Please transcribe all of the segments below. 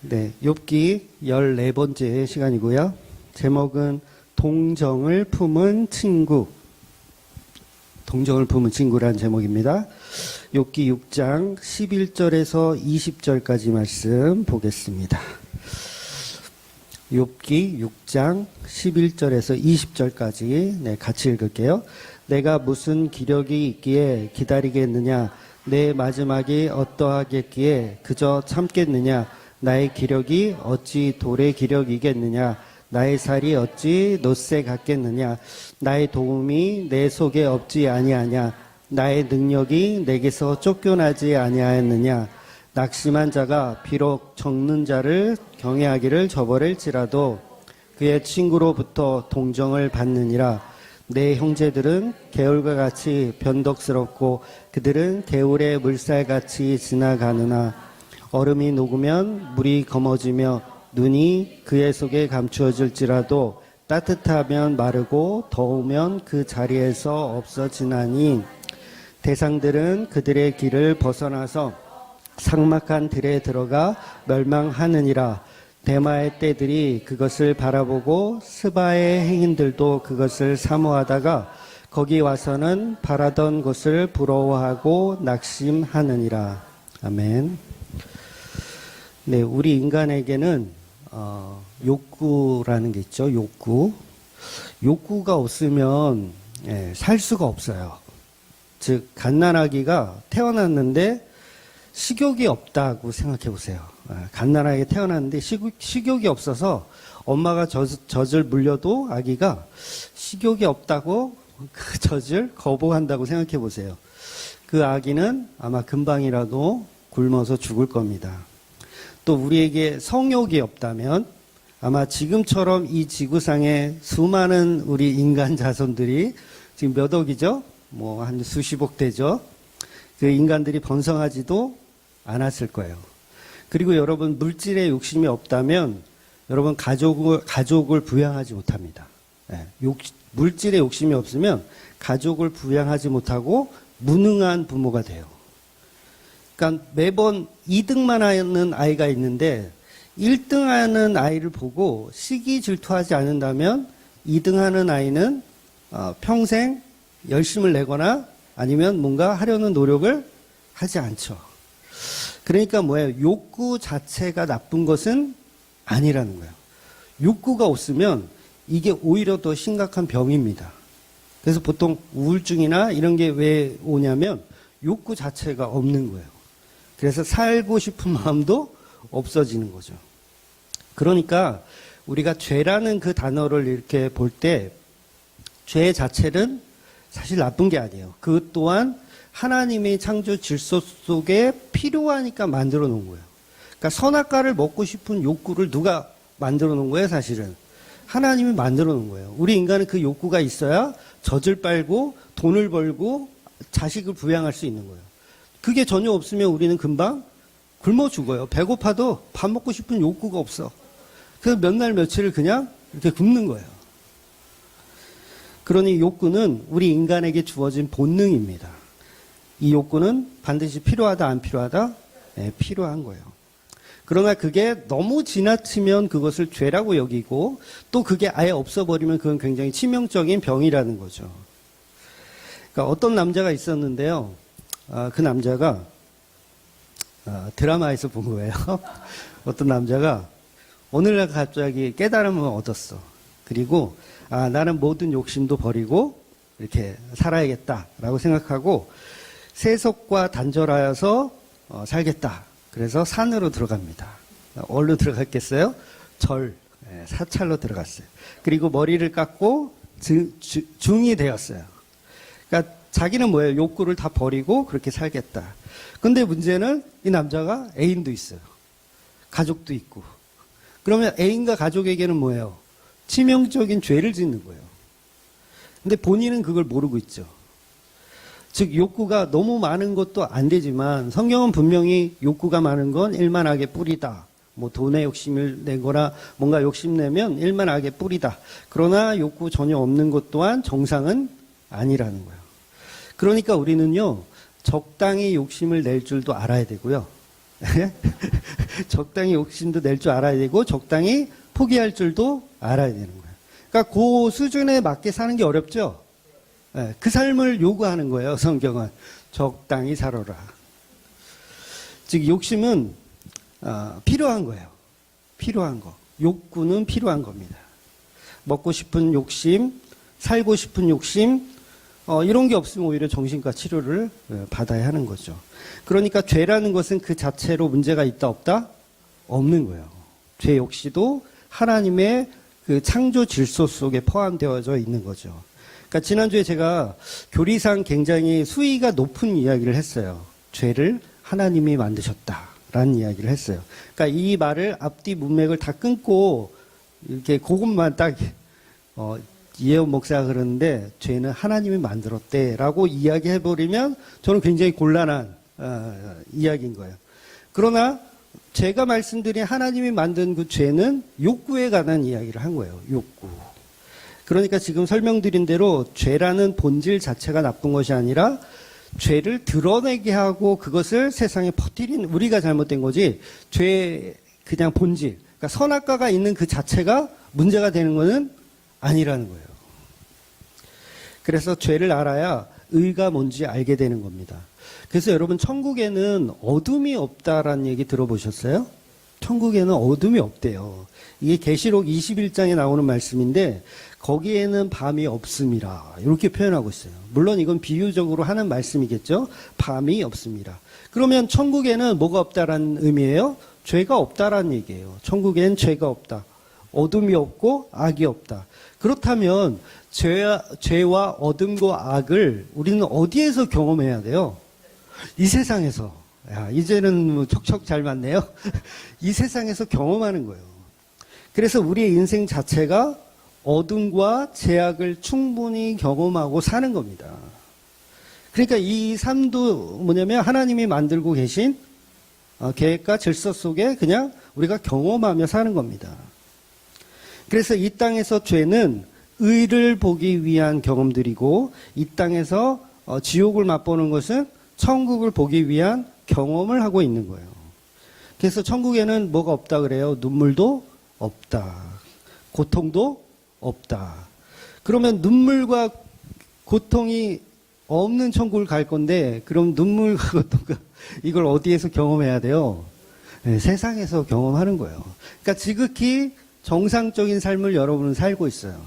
네, 욥기 14번째 시간이고요. 제목은 동정을 품은 친구. 동정을 품은 친구라는 제목입니다. 욥기 6장 11절에서 20절까지 말씀 보겠습니다. 욥기 6장 11절에서 20절까지 같이 읽을게요. 내가 무슨 기력이 있기에 기다리겠느냐? 내 마지막이 어떠하겠기에 그저 참겠느냐? 나의 기력이 어찌 돌의 기력이겠느냐? 나의 살이 어찌 놋새 같겠느냐? 나의 도움이 내 속에 없지 아니하냐? 나의 능력이 내게서 쫓겨나지 아니하였느냐? 낙심한 자가 비록 적는 자를 경외하기를 저버릴지라도 그의 친구로부터 동정을 받느니라. 내 형제들은 개울과 같이 변덕스럽고 그들은 개울의 물살같이 지나가느나 얼음이 녹으면 물이 검어지며 눈이 그의 속에 감추어질지라도 따뜻하면 마르고 더우면 그 자리에서 없어지나니 대상들은 그들의 길을 벗어나서 삭막한 들에 들어가 멸망하느니라. 대마의 떼들이 그것을 바라보고 스바의 행인들도 그것을 사모하다가 거기 와서는 바라던 곳을 부러워하고 낙심하느니라. 아멘. 네, 우리 인간에게는 욕구라는 게 있죠. 욕구가 없으면 살 수가 없어요. 즉 갓난아기가 태어났는데 식욕이 없다고 생각해 보세요. 갓난아기가 태어났는데 식욕이 없어서 엄마가 젖을 물려도 아기가 식욕이 없다고 그 젖을 거부한다고 생각해 보세요. 그 아기는 아마 금방이라도 굶어서 죽을 겁니다. 또 우리에게 성욕이 없다면 아마 지금처럼 이 지구상에 수많은 우리 인간 자손들이 지금 몇 억이죠? 뭐 한 수십억 되죠? 그 인간들이 번성하지도 않았을 거예요. 그리고 여러분 물질에 욕심이 없다면 여러분 가족을 부양하지 못합니다. 물질에 욕심이 없으면 가족을 부양하지 못하고 무능한 부모가 돼요. 그러니까 매번 2등만 하는 아이가 있는데 1등 하는 아이를 보고 시기 질투하지 않는다면 2등 하는 아이는 평생 열심을 내거나 아니면 뭔가 하려는 노력을 하지 않죠. 그러니까 뭐예요? 욕구 자체가 나쁜 것은 아니라는 거예요. 욕구가 없으면 이게 오히려 더 심각한 병입니다. 그래서 보통 우울증이나 이런 게 왜 오냐면 욕구 자체가 없는 거예요. 그래서 살고 싶은 마음도 없어지는 거죠. 그러니까 우리가 죄라는 그 단어를 이렇게 볼 때 죄 자체는 사실 나쁜 게 아니에요. 그것 또한 하나님의 창조 질서 속에 필요하니까 만들어 놓은 거예요. 그러니까 선악과를 먹고 싶은 욕구를 누가 만들어 놓은 거예요, 사실은? 하나님이 만들어 놓은 거예요. 우리 인간은 그 욕구가 있어야 젖을 빨고 돈을 벌고 자식을 부양할 수 있는 거예요. 그게 전혀 없으면 우리는 금방 굶어 죽어요. 배고파도 밥 먹고 싶은 욕구가 없어. 그래서 몇 날 며칠을 그냥 이렇게 굶는 거예요. 그러니 욕구는 우리 인간에게 주어진 본능입니다. 이 욕구는 반드시 필요하다, 안 필요하다? 네, 필요한 거예요. 그러나 그게 너무 지나치면 그것을 죄라고 여기고 또 그게 아예 없어버리면 그건 굉장히 치명적인 병이라는 거죠. 그러니까 어떤 남자가 있었는데요. 그 남자가 드라마에서 본 거예요. 어떤 남자가 오늘날 갑자기 깨달음을 얻었어. 그리고 나는 모든 욕심도 버리고 이렇게 살아야겠다라고 생각하고 세속과 단절하여서 살겠다. 그래서 산으로 들어갑니다. 어디로 들어갔겠어요? 사찰로 들어갔어요. 그리고 머리를 깎고 중이 되었어요. 그러니까 자기는 뭐예요? 욕구를 다 버리고 그렇게 살겠다. 근데 문제는 이 남자가 애인도 있어요. 가족도 있고. 그러면 애인과 가족에게는 뭐예요? 치명적인 죄를 짓는 거예요. 근데 본인은 그걸 모르고 있죠. 즉 욕구가 너무 많은 것도 안 되지만 성경은 분명히 욕구가 많은 건 일만 악의 뿌리다. 뭐 돈에 욕심을 내거나 뭔가 욕심내면 일만 악의 뿌리다. 그러나 욕구 전혀 없는 것 또한 정상은 아니라는 거예요. 그러니까 우리는요 적당히 욕심을 낼 줄도 알아야 되고요. 적당히 욕심도 낼 줄 알아야 되고 적당히 포기할 줄도 알아야 되는 거예요. 그러니까 그 수준에 맞게 사는 게 어렵죠. 그 삶을 요구하는 거예요. 성경은 적당히 살아라. 즉 욕심은 필요한 거예요. 필요한 거. 욕구는 필요한 겁니다. 먹고 싶은 욕심, 살고 싶은 욕심, 이런 게 없으면 오히려 정신과 치료를 받아야 하는 거죠. 그러니까 죄라는 것은 그 자체로 문제가 있다 없다? 없는 거예요. 죄 역시도 하나님의 그 창조 질서 속에 포함되어져 있는 거죠. 그러니까 지난주에 제가 교리상 굉장히 수위가 높은 이야기를 했어요. 죄를 하나님이 만드셨다라는 이야기를 했어요. 그러니까 이 말을 앞뒤 문맥을 다 끊고 이렇게 그것만 딱 이혜원 목사가 그러는데 죄는 하나님이 만들었대라고 이야기해버리면 저는 굉장히 곤란한 이야기인 거예요. 그러나 제가 말씀드린 하나님이 만든 그 죄는 욕구에 관한 이야기를 한 거예요. 욕구. 그러니까 지금 설명드린 대로 죄라는 본질 자체가 나쁜 것이 아니라 죄를 드러내게 하고 그것을 세상에 퍼뜨린 우리가 잘못된 거지 죄의 그냥 본질, 그러니까 선악과가 있는 그 자체가 문제가 되는 것은 아니라는 거예요. 그래서 죄를 알아야 의가 뭔지 알게 되는 겁니다. 그래서 여러분 천국에는 어둠이 없다라는 얘기 들어보셨어요? 천국에는 어둠이 없대요. 이게 계시록 21장에 나오는 말씀인데 거기에는 밤이 없음이라 이렇게 표현하고 있어요. 물론 이건 비유적으로 하는 말씀이겠죠. 밤이 없습니다. 그러면 천국에는 뭐가 없다라는 의미예요? 죄가 없다라는 얘기예요. 천국엔 죄가 없다. 어둠이 없고 악이 없다. 그렇다면 죄와 어둠과 악을 우리는 어디에서 경험해야 돼요? 이 세상에서. 야, 이제는 척척 잘 맞네요. 이 세상에서 경험하는 거예요. 그래서 우리의 인생 자체가 어둠과 죄악을 충분히 경험하고 사는 겁니다. 그러니까 이 삶도 뭐냐면 하나님이 만들고 계신 계획과 질서 속에 그냥 우리가 경험하며 사는 겁니다. 그래서 이 땅에서 죄는 의를 보기 위한 경험들이고 이 땅에서 지옥을 맛보는 것은 천국을 보기 위한 경험을 하고 있는 거예요. 그래서 천국에는 뭐가 없다 그래요? 눈물도 없다. 고통도 없다. 그러면 눈물과 고통이 없는 천국을 갈 건데 그럼 눈물과 고통과 이걸 어디에서 경험해야 돼요? 네, 세상에서 경험하는 거예요. 그러니까 지극히 정상적인 삶을 여러분은 살고 있어요.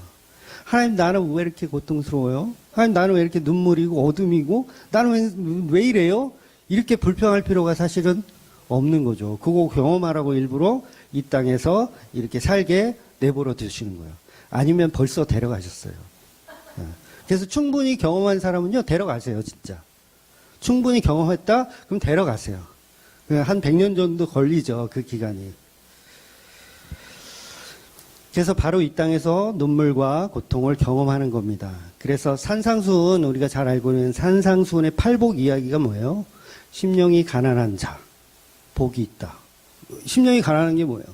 하나님 나는 왜 이렇게 고통스러워요? 하나님 나는 왜 이렇게 눈물이고 어둠이고 나는 왜 이래요? 이렇게 불평할 필요가 사실은 없는 거죠. 그거 경험하라고 일부러 이 땅에서 이렇게 살게 내버려 두시는 거예요. 아니면 벌써 데려가셨어요. 그래서 충분히 경험한 사람은요, 데려가세요, 진짜. 충분히 경험했다? 그럼 데려가세요. 한 100년 정도 걸리죠, 그 기간이. 그래서 바로 이 땅에서 눈물과 고통을 경험하는 겁니다. 그래서 산상수훈, 우리가 잘 알고 있는 산상수훈의 팔복 이야기가 뭐예요? 심령이 가난한 자, 복이 있다. 심령이 가난한 게 뭐예요?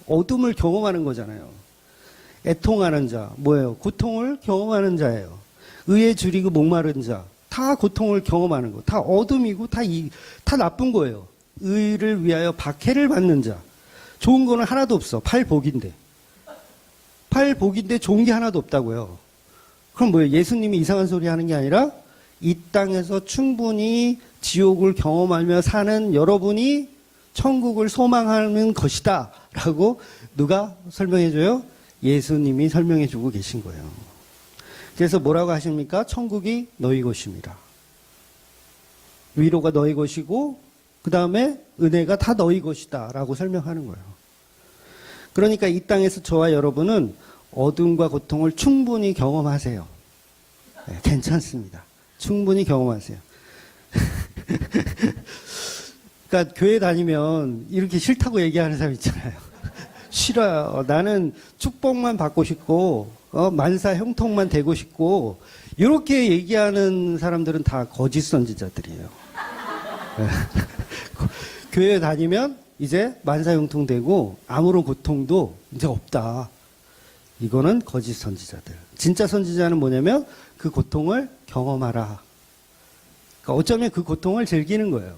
어둠을 경험하는 거잖아요. 애통하는 자, 뭐예요? 고통을 경험하는 자예요. 의에 줄이고 목마른 자, 다 고통을 경험하는 거. 다 어둠이고 다 나쁜 거예요. 의를 위하여 박해를 받는 자. 좋은 거는 하나도 없어. 팔복인데. 팔복인데 좋은 게 하나도 없다고요. 그럼 뭐예요? 예수님이 이상한 소리 하는 게 아니라 이 땅에서 충분히 지옥을 경험하며 사는 여러분이 천국을 소망하는 것이다. 라고 누가 설명해줘요? 예수님이 설명해주고 계신 거예요. 그래서 뭐라고 하십니까? 천국이 너희 것입니다. 위로가 너희 것이고 그 다음에 은혜가 다 너희 것이다 라고 설명하는 거예요. 그러니까 이 땅에서 저와 여러분은 어둠과 고통을 충분히 경험하세요. 네, 괜찮습니다. 충분히 경험하세요. 그러니까 교회 다니면 이렇게 싫다고 얘기하는 사람 있잖아요. 싫어요. 나는 축복만 받고 싶고 만사 형통만 되고 싶고 이렇게 얘기하는 사람들은 다 거짓 선지자들이에요. 교회 다니면 이제 만사 형통되고 아무런 고통도 이제 없다. 이거는 거짓 선지자들. 진짜 선지자는 뭐냐면 그 고통을 경험하라. 그러니까 어쩌면 그 고통을 즐기는 거예요.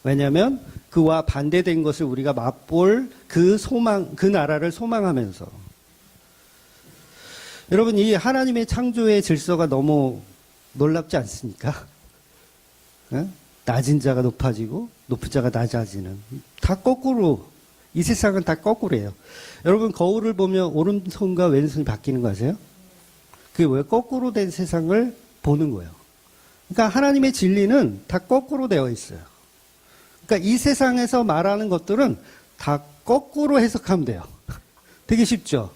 왜냐하면 그와 반대된 것을 우리가 맛볼 그 소망, 그 나라를 소망하면서. 여러분, 이 하나님의 창조의 질서가 너무 놀랍지 않습니까? 네? 낮은 자가 높아지고 높은 자가 낮아지는. 다 거꾸로. 이 세상은 다 거꾸로예요. 여러분, 거울을 보면 오른손과 왼손이 바뀌는 거 아세요? 그게 왜 거꾸로 된 세상을 보는 거예요. 그러니까 하나님의 진리는 다 거꾸로 되어 있어요. 그러니까 이 세상에서 말하는 것들은 다 거꾸로 해석하면 돼요. 되게 쉽죠?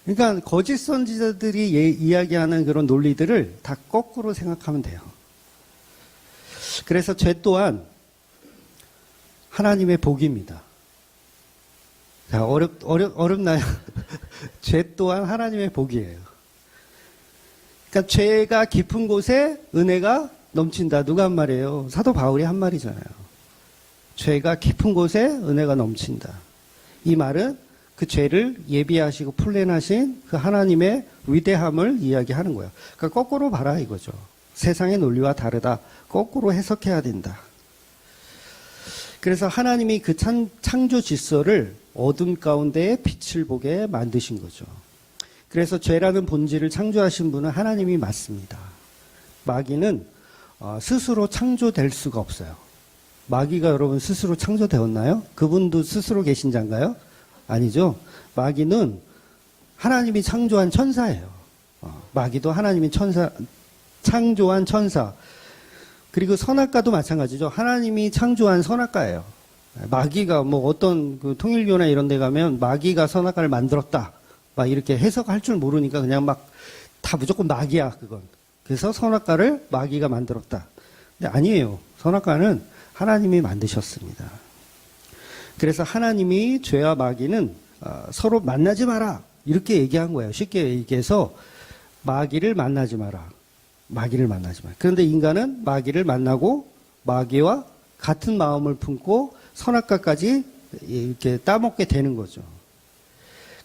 그러니까 거짓 선지자들이 이야기하는 그런 논리들을 다 거꾸로 생각하면 돼요. 그래서 죄 또한 하나님의 복입니다. 자, 어렵나요? 죄 또한 하나님의 복이에요. 그러니까 죄가 깊은 곳에 은혜가 넘친다. 누가 한 말이에요? 사도 바울이 한 말이잖아요. 죄가 깊은 곳에 은혜가 넘친다. 이 말은 그 죄를 예비하시고 플랜하신 그 하나님의 위대함을 이야기하는 거예요. 그러니까 거꾸로 봐라 이거죠. 세상의 논리와 다르다. 거꾸로 해석해야 된다. 그래서 하나님이 그 창조 질서를 어둠 가운데 빛을 보게 만드신 거죠. 그래서 죄라는 본질을 창조하신 분은 하나님이 맞습니다. 마귀는 스스로 창조될 수가 없어요. 마귀가 여러분 스스로 창조되었나요? 그분도 스스로 계신 자인가요? 아니죠. 마귀는 하나님이 창조한 천사예요. 마귀도 하나님이 창조한 천사. 그리고 선악과도 마찬가지죠. 하나님이 창조한 선악과예요. 마귀가 뭐 어떤 그 통일교나 이런 데 가면 마귀가 선악과를 만들었다. 막 이렇게 해석할 줄 모르니까 그냥 막 다 무조건 마귀야, 그건. 그래서 선악과를 마귀가 만들었다. 근데 아니에요. 선악과는 하나님이 만드셨습니다. 그래서 하나님이 죄와 마귀는 서로 만나지 마라. 이렇게 얘기한 거예요. 쉽게 얘기해서 마귀를 만나지 마라. 마귀를 만나지 마라. 그런데 인간은 마귀를 만나고 마귀와 같은 마음을 품고 선악과까지 이렇게 따먹게 되는 거죠.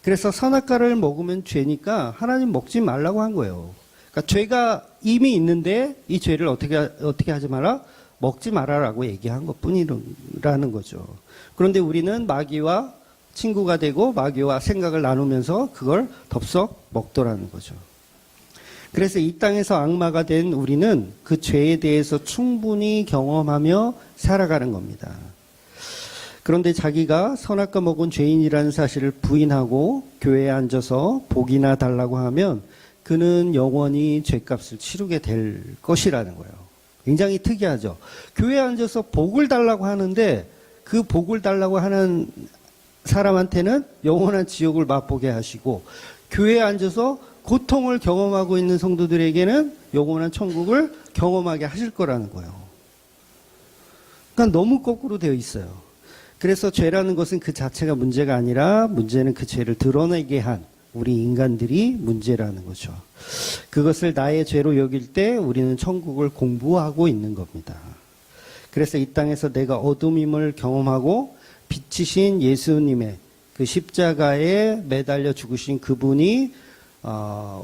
그래서 선악과를 먹으면 죄니까 하나님 먹지 말라고 한 거예요. 그러니까 죄가 이미 있는데 이 죄를 어떻게 하지 마라? 먹지 마라라고 얘기한 것뿐이라는 거죠. 그런데 우리는 마귀와 친구가 되고 마귀와 생각을 나누면서 그걸 덥석 먹더라는 거죠. 그래서 이 땅에서 악마가 된 우리는 그 죄에 대해서 충분히 경험하며 살아가는 겁니다. 그런데 자기가 선악과 먹은 죄인이라는 사실을 부인하고 교회에 앉아서 복이나 달라고 하면 그는 영원히 죄값을 치르게 될 것이라는 거예요. 굉장히 특이하죠. 교회에 앉아서 복을 달라고 하는데 그 복을 달라고 하는 사람한테는 영원한 지옥을 맛보게 하시고 교회에 앉아서 고통을 경험하고 있는 성도들에게는 영원한 천국을 경험하게 하실 거라는 거예요. 그러니까 너무 거꾸로 되어 있어요. 그래서 죄라는 것은 그 자체가 문제가 아니라 문제는 그 죄를 드러내게 한 우리 인간들이 문제라는 거죠. 그것을 나의 죄로 여길 때 우리는 천국을 공부하고 있는 겁니다. 그래서 이 땅에서 내가 어둠임을 경험하고 빛이신 예수님의 그 십자가에 매달려 죽으신 그분이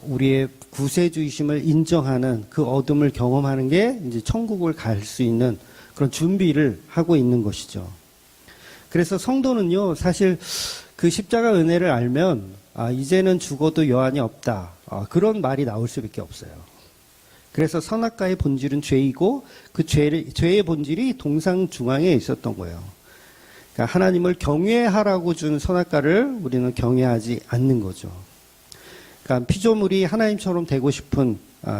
우리의 구세주이심을 인정하는 그 어둠을 경험하는 게 이제 천국을 갈 수 있는 그런 준비를 하고 있는 것이죠. 그래서 성도는요, 사실 그 십자가 은혜를 알면 이제는 죽어도 여한이 없다. 그런 말이 나올 수밖에 없어요. 그래서 선악과의 본질은 죄이고 그 죄의 본질이 동상중앙에 있었던 거예요. 그러니까 하나님을 경외하라고 준 선악과를 우리는 경외하지 않는 거죠. 그러니까 피조물이 하나님처럼 되고 싶은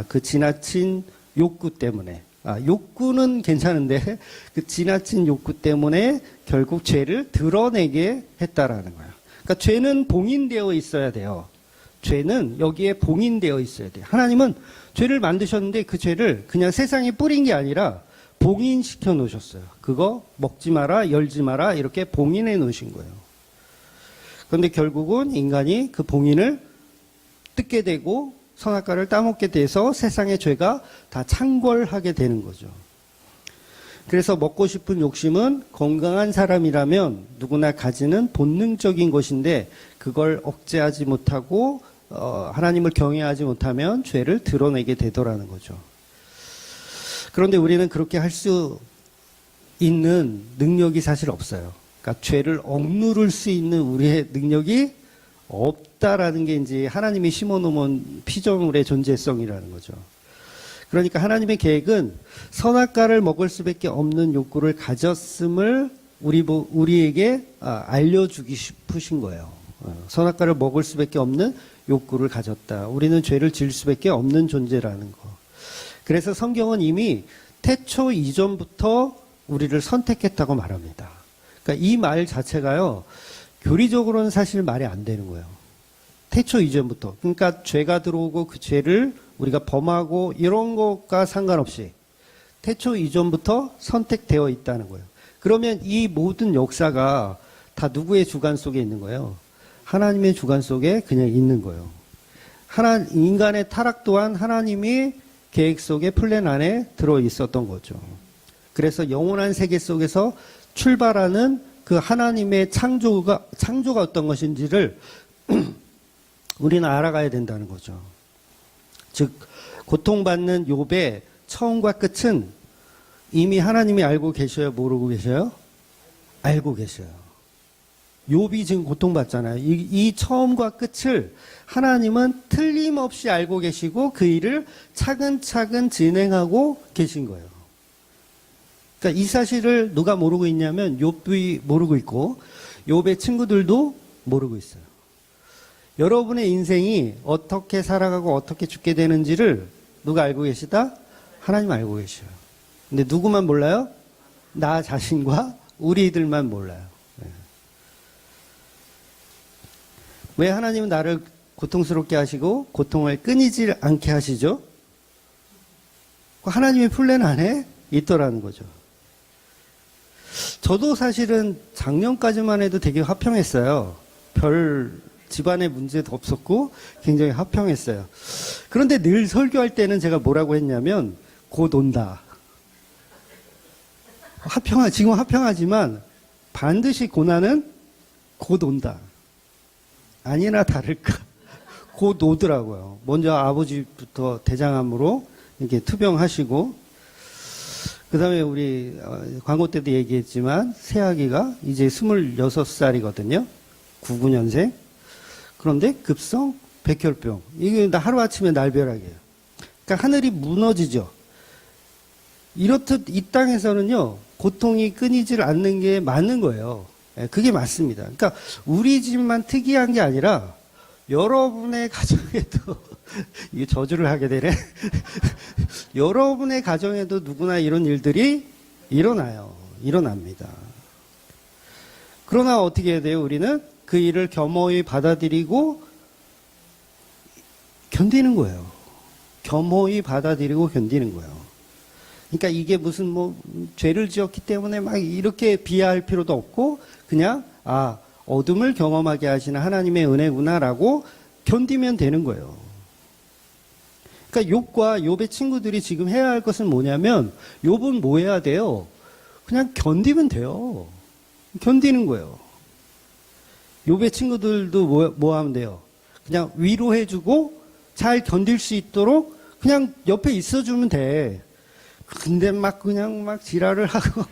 그 지나친 욕구 때문에 욕구는 괜찮은데 그 지나친 욕구 때문에 결국 죄를 드러내게 했다라는 거예요. 그러니까 죄는 봉인되어 있어야 돼요. 죄는 여기에 봉인되어 있어야 돼요. 하나님은 죄를 만드셨는데 그 죄를 그냥 세상에 뿌린 게 아니라 봉인시켜 놓으셨어요. 그거 먹지 마라, 열지 마라 이렇게 봉인해 놓으신 거예요. 그런데 결국은 인간이 그 봉인을 뜯게 되고 선악과를 따먹게 돼서 세상의 죄가 다 창궐하게 되는 거죠. 그래서 먹고 싶은 욕심은 건강한 사람이라면 누구나 가지는 본능적인 것인데 그걸 억제하지 못하고 하나님을 경외하지 못하면 죄를 드러내게 되더라는 거죠. 그런데 우리는 그렇게 할 수 있는 능력이 사실 없어요. 그러니까 죄를 억누를 수 있는 우리의 능력이 없다라는 게 이제 하나님이 심어놓은 피조물의 존재성이라는 거죠. 그러니까 하나님의 계획은 선악과를 먹을 수밖에 없는 욕구를 가졌음을 우리에게 알려주기 싶으신 거예요. 선악과를 먹을 수밖에 없는 욕구를 가졌다. 우리는 죄를 지을 수밖에 없는 존재라는 거. 그래서 성경은 이미 태초 이전부터 우리를 선택했다고 말합니다. 그러니까 이 말 자체가요, 교리적으로는 사실 말이 안 되는 거예요. 태초 이전부터. 그러니까 죄가 들어오고 그 죄를 우리가 범하고 이런 것과 상관없이 태초 이전부터 선택되어 있다는 거예요. 그러면 이 모든 역사가 다 누구의 주관 속에 있는 거예요? 하나님의 주관 속에 그냥 있는 거예요. 인간의 타락 또한 하나님이 계획 속에 플랜 안에 들어 있었던 거죠. 그래서 영원한 세계 속에서 출발하는 그 하나님의 창조가 어떤 것인지를 우리는 알아가야 된다는 거죠. 즉 고통받는 욥의 처음과 끝은 이미 하나님이 알고 계셔요? 모르고 계셔요? 알고 계셔요. 욥이 지금 고통받잖아요. 이 처음과 끝을 하나님은 틀림없이 알고 계시고 그 일을 차근차근 진행하고 계신 거예요. 그러니까 이 사실을 누가 모르고 있냐면 욥이 모르고 있고 욥의 친구들도 모르고 있어요. 여러분의 인생이 어떻게 살아가고 어떻게 죽게 되는지를 누가 알고 계시다? 하나님 알고 계셔요. 근데 누구만 몰라요? 나 자신과 우리들만 몰라요. 왜 하나님은 나를 고통스럽게 하시고 고통을 끊이지 않게 하시죠? 하나님의 플랜 안에 있더라는 거죠. 저도 사실은 작년까지만 해도 되게 화평했어요. 별 집안의 문제도 없었고 굉장히 화평했어요. 그런데 늘 설교할 때는 제가 뭐라고 했냐면 곧 온다. 지금 화평하지만 반드시 고난은 곧 온다. 아니나 다를까 곧 오더라고요. 먼저 아버지부터 대장암으로 이렇게 투병하시고 그 다음에 우리 광고 때도 얘기했지만 새아기가 이제 26살이거든요. 99년생. 그런데 급성 백혈병. 이게 하루아침에 날벼락이에요. 그러니까 하늘이 무너지죠. 이렇듯 이 땅에서는요, 고통이 끊이질 않는 게 맞는 거예요. 그게 맞습니다. 그러니까 우리 집만 특이한 게 아니라 여러분의 가정에도 이게 저주를 하게 되네. 여러분의 가정에도 누구나 이런 일들이 일어납니다. 그러나 어떻게 해야 돼요? 우리는 그 일을 겸허히 받아들이고 견디는 거예요. 겸허히 받아들이고 견디는 거예요. 그러니까 이게 무슨 죄를 지었기 때문에 막 이렇게 비하할 필요도 없고 그냥 어둠을 경험하게 하시는 하나님의 은혜구나라고 견디면 되는 거예요. 그러니까 욥과 욥의 친구들이 지금 해야 할 것은 뭐냐면 욥은 뭐 해야 돼요? 그냥 견디면 돼요. 견디는 거예요. 욥의 친구들도 뭐 하면 돼요? 그냥 위로해주고 잘 견딜 수 있도록 그냥 옆에 있어주면 돼. 근데 그냥 지랄을 하고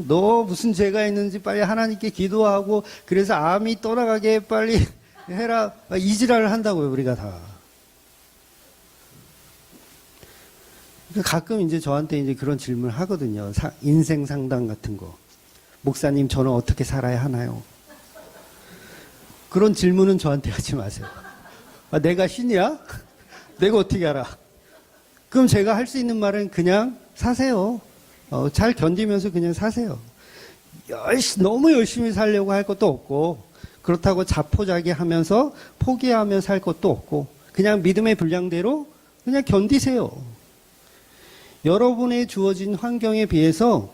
너 무슨 죄가 있는지 빨리 하나님께 기도하고 그래서 암이 떠나가게 빨리 해라. 이 지랄을 한다고요, 우리가 다. 가끔 이제 저한테 이제 그런 질문을 하거든요. 인생 상담 같은 거. 목사님, 저는 어떻게 살아야 하나요? 그런 질문은 저한테 하지 마세요. 내가 신이야? 내가 어떻게 알아? 그럼 제가 할 수 있는 말은 그냥 사세요. 잘 견디면서 그냥 사세요. 너무 열심히 살려고 할 것도 없고, 그렇다고 자포자기하면서 포기하며 살 것도 없고, 그냥 믿음의 분량대로 그냥 견디세요. 여러분의 주어진 환경에 비해서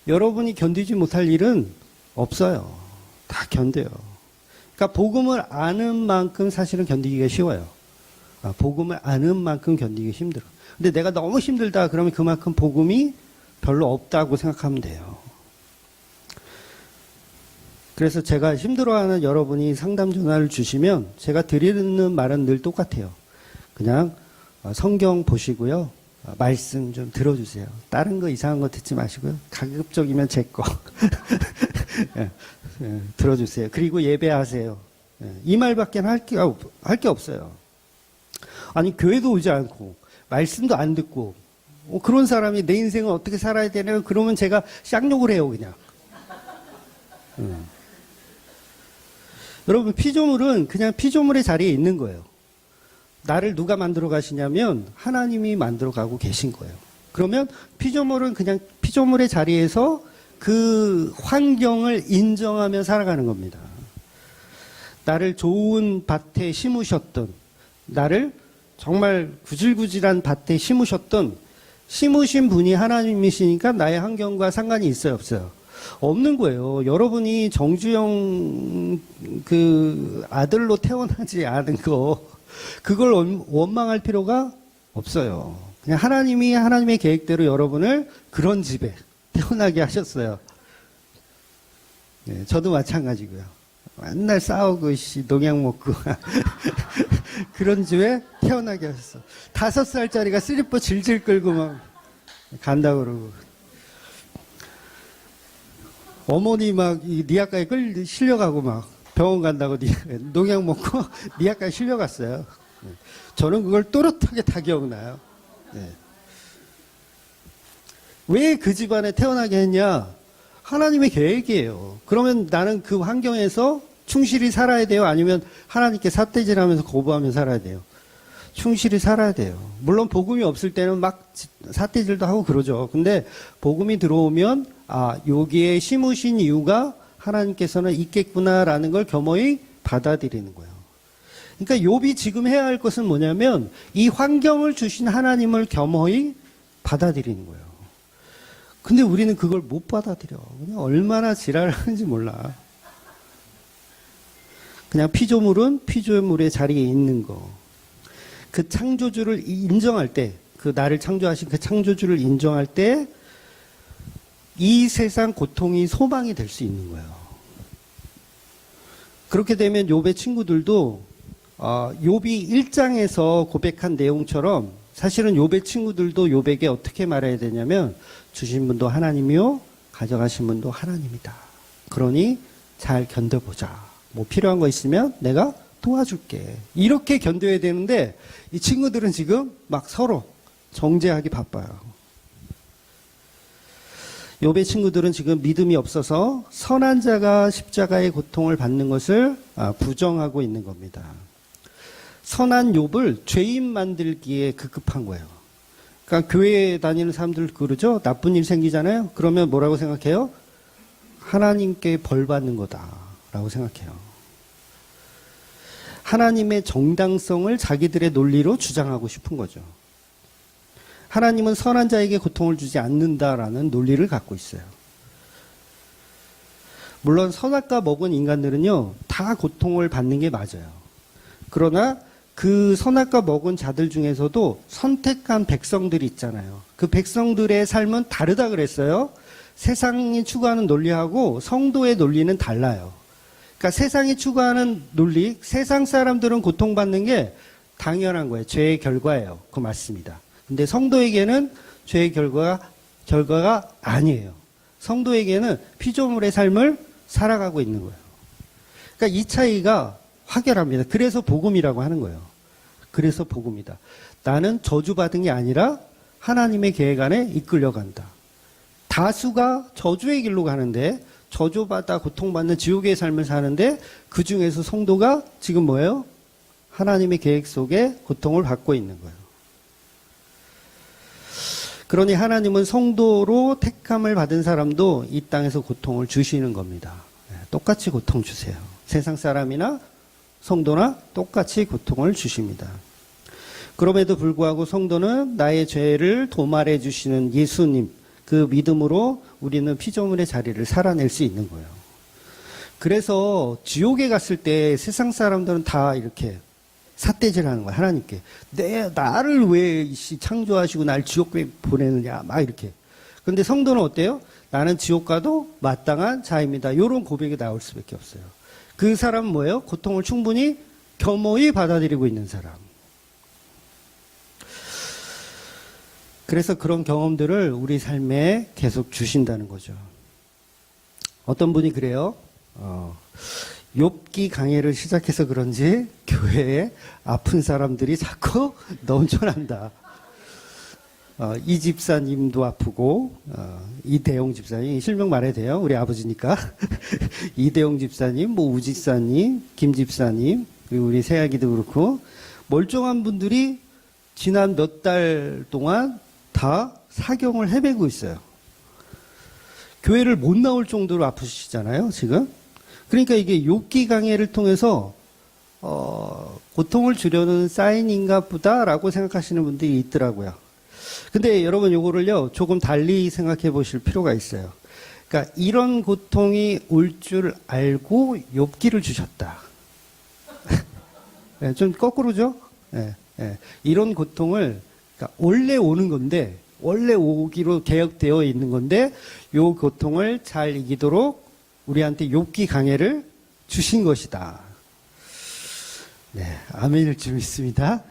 여러분이 견디지 못할 일은 없어요. 다 견뎌요. 그러니까 복음을 아는 만큼 사실은 견디기가 쉬워요. 복음을 아는 만큼 견디기 힘들어. 근데 내가 너무 힘들다 그러면 그만큼 복음이 별로 없다고 생각하면 돼요. 그래서 제가 힘들어하는 여러분이 상담 전화를 주시면 제가 드리는 말은 늘 똑같아요. 그냥 성경 보시고요. 말씀 좀 들어주세요. 다른 거 이상한 거 듣지 마시고요. 가급적이면 제 거. 예, 들어주세요. 그리고 예배하세요. 이 말밖에 할 게 없어요. 아니, 교회도 오지 않고, 말씀도 안 듣고, 그런 사람이 내 인생을 어떻게 살아야 되냐, 그러면 제가 쌍욕을 해요, 그냥. 여러분, 피조물은 그냥 피조물의 자리에 있는 거예요. 나를 누가 만들어 가시냐면 하나님이 만들어 가고 계신 거예요. 그러면 피조물은 그냥 피조물의 자리에서 그 환경을 인정하며 살아가는 겁니다. 나를 좋은 밭에 심으셨던, 나를 정말 구질구질한 밭에 심으신 분이 하나님이시니까 나의 환경과 상관이 있어요, 없어요? 없는 거예요. 여러분이 정주영 그 아들로 태어나지 않은 거, 그걸 원망할 필요가 없어요. 그냥 하나님이 하나님의 계획대로 여러분을 그런 집에 태어나게 하셨어요. 네, 저도 마찬가지고요. 맨날 싸우고 농약 먹고 그런 집에 태어나게 하셨어. 5살짜리가 슬리퍼 질질 끌고 막 간다고 그러고, 어머니 막 니아까지 실려가고 막 병원 간다고 농약 먹고 니아까지 실려갔어요. 저는 그걸 또렷하게 다 기억나요. 네. 왜 그 집안에 태어나게 했냐? 하나님의 계획이에요. 그러면 나는 그 환경에서 충실히 살아야 돼요? 아니면 하나님께 삿대질하면서 거부하며 살아야 돼요? 충실히 살아야 돼요. 물론 복음이 없을 때는 막 삿대질도 하고 그러죠. 근데 복음이 들어오면 여기에 심으신 이유가 하나님께서는 있겠구나라는 걸 겸허히 받아들이는 거예요. 그러니까 욥이 지금 해야 할 것은 뭐냐면 이 환경을 주신 하나님을 겸허히 받아들이는 거예요. 근데 우리는 그걸 못 받아들여. 그냥 얼마나 지랄을 하는지 몰라. 그냥 피조물은 피조물의 자리에 있는 거. 그 창조주를 인정할 때, 그 나를 창조하신 그 창조주를 인정할 때 이 세상 고통이 소망이 될 수 있는 거예요. 그렇게 되면 욥의 친구들도 욥이 1장에서 고백한 내용처럼 사실은 욥의 친구들도 욥에게 어떻게 말해야 되냐면 주신 분도 하나님이요 가져가신 분도 하나님이다. 그러니 잘 견뎌보자. 뭐 필요한 거 있으면 내가 도와줄게. 이렇게 견뎌야 되는데 이 친구들은 지금 막 서로 정죄하기 바빠요. 욥의 친구들은 지금 믿음이 없어서 선한 자가 십자가의 고통을 받는 것을 부정하고 있는 겁니다. 선한 욥을 죄인 만들기에 급급한 거예요. 그러니까 교회에 다니는 사람들 그러죠? 나쁜 일 생기잖아요? 그러면 뭐라고 생각해요? 하나님께 벌 받는 거다라고 생각해요. 하나님의 정당성을 자기들의 논리로 주장하고 싶은 거죠. 하나님은 선한 자에게 고통을 주지 않는다라는 논리를 갖고 있어요. 물론 선악과 먹은 인간들은요, 다 고통을 받는 게 맞아요. 그러나 그 선악과 먹은 자들 중에서도 선택한 백성들이 있잖아요. 그 백성들의 삶은 다르다 그랬어요. 세상이 추구하는 논리하고 성도의 논리는 달라요. 그러니까 세상이 추구하는 논리, 세상 사람들은 고통받는 게 당연한 거예요. 죄의 결과예요. 그거 맞습니다. 근데 성도에게는 죄의 결과가 아니에요. 성도에게는 피조물의 삶을 살아가고 있는 거예요. 그러니까 이 차이가 확연합니다. 그래서 복음이라고 하는 거예요. 그래서 복음이다. 나는 저주받은 게 아니라 하나님의 계획 안에 이끌려간다. 다수가 저주의 길로 가는데 저주받아 고통받는 지옥의 삶을 사는데 그 중에서 성도가 지금 뭐예요? 하나님의 계획 속에 고통을 받고 있는 거예요. 그러니 하나님은 성도로 택함을 받은 사람도 이 땅에서 고통을 주시는 겁니다. 똑같이 고통 주세요. 세상 사람이나 성도나 똑같이 고통을 주십니다. 그럼에도 불구하고 성도는 나의 죄를 도말해 주시는 예수님, 그 믿음으로 우리는 피조물의 자리를 살아낼 수 있는 거예요. 그래서 지옥에 갔을 때 세상 사람들은 다 이렇게 삿대질하는 거야, 하나님께. 나를 왜 창조하시고 날 지옥에 보내느냐, 막 이렇게. 그런데 성도는 어때요? 나는 지옥 가도 마땅한 자입니다. 이런 고백이 나올 수밖에 없어요. 그 사람은 뭐예요? 고통을 충분히 겸허히 받아들이고 있는 사람. 그래서 그런 경험들을 우리 삶에 계속 주신다는 거죠. 어떤 분이 그래요. 욥기 강해를 시작해서 그런지 교회에 아픈 사람들이 자꾸 넘쳐난다. 이 집사님도 아프고, 이대용 집사님, 실명 말해도 돼요. 우리 아버지니까. 이대용 집사님, 뭐 우집사님, 김 집사님, 그리고 우리 세아기도 그렇고, 멀쩡한 분들이 지난 몇 달 동안 다 사경을 헤매고 있어요. 교회를 못 나올 정도로 아프시잖아요, 지금. 그러니까 이게 욥기 강해를 통해서 고통을 주려는 사인인가 보다라고 생각하시는 분들이 있더라고요. 근데 여러분 요거를요 조금 달리 생각해 보실 필요가 있어요. 그러니까 이런 고통이 올 줄 알고 욥기를 주셨다. 네, 좀 거꾸로죠? 네, 네. 이런 고통을 그러니까 원래 오는 건데 원래 오기로 계획되어 있는 건데 요 고통을 잘 이기도록 우리한테 욥기 강해를 주신 것이다. 네, 아멘일 줄 믿습니다.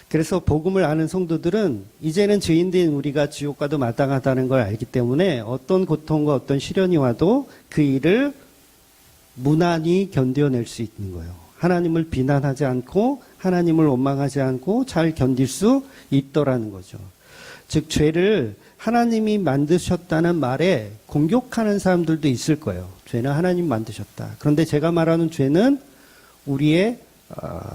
그래서 복음을 아는 성도들은 이제는 죄인된 우리가 지옥과도 마땅하다는 걸 알기 때문에 어떤 고통과 어떤 시련이 와도 그 일을 무난히 견뎌낼 수 있는 거예요. 하나님을 비난하지 않고 하나님을 원망하지 않고 잘 견딜 수 있더라는 거죠. 즉 죄를 하나님이 만드셨다는 말에 공격하는 사람들도 있을 거예요. 죄는 하나님 만드셨다. 그런데 제가 말하는 죄는 우리의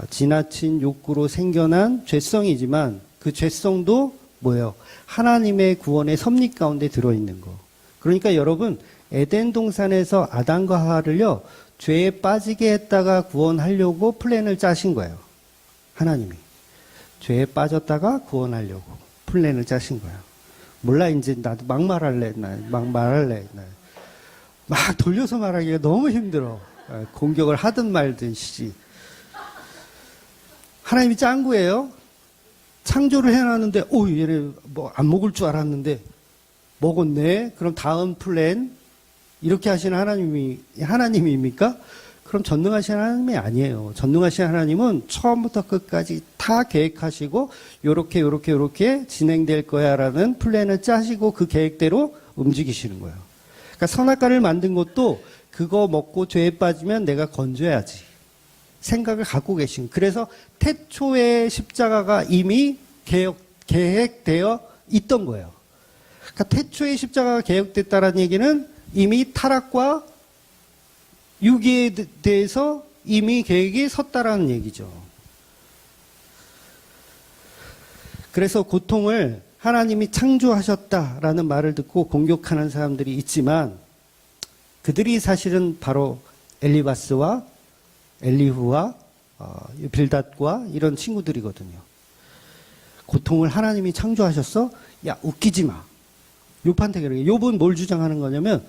지나친 욕구로 생겨난 죄성이지만 그 죄성도 뭐예요? 하나님의 구원의 섭리 가운데 들어있는 거. 그러니까 여러분 에덴 동산에서 아담과 하와를요 죄에 빠지게 했다가 구원하려고 플랜을 짜신 거예요. 하나님이 죄에 빠졌다가 구원하려고 플랜을 짜신 거예요. 몰라 이제 나도 막 말할래. 막 돌려서 말하기가 너무 힘들어. 공격을 하든 말든 시지. 하나님이 짠 거예요. 창조를 해놨는데, 얘네 뭐 안 먹을 줄 알았는데 먹었네. 그럼 다음 플랜 이렇게 하시는 하나님입니까? 그럼 전능하신 하나님이 아니에요. 전능하신 하나님은 처음부터 끝까지 다 계획하시고 요렇게 진행될 거야라는 플랜을 짜시고 그 계획대로 움직이시는 거예요. 그러니까 선악과를 만든 것도 그거 먹고 죄에 빠지면 내가 건져야지 생각을 갖고 계신. 그래서 태초의 십자가가 이미 계획되어 있던 거예요. 그러니까 태초의 십자가가 계획됐다는 얘기는 이미 타락과 유기에 대해서 이미 계획이 섰다라는 얘기죠. 그래서 고통을 하나님이 창조하셨다라는 말을 듣고 공격하는 사람들이 있지만 그들이 사실은 바로 엘리바스와 엘리후와 빌닷과 이런 친구들이거든요. 고통을 하나님이 창조하셨어? 야, 웃기지 마. 욥한테 그래요. 욥은 뭘 주장하는 거냐면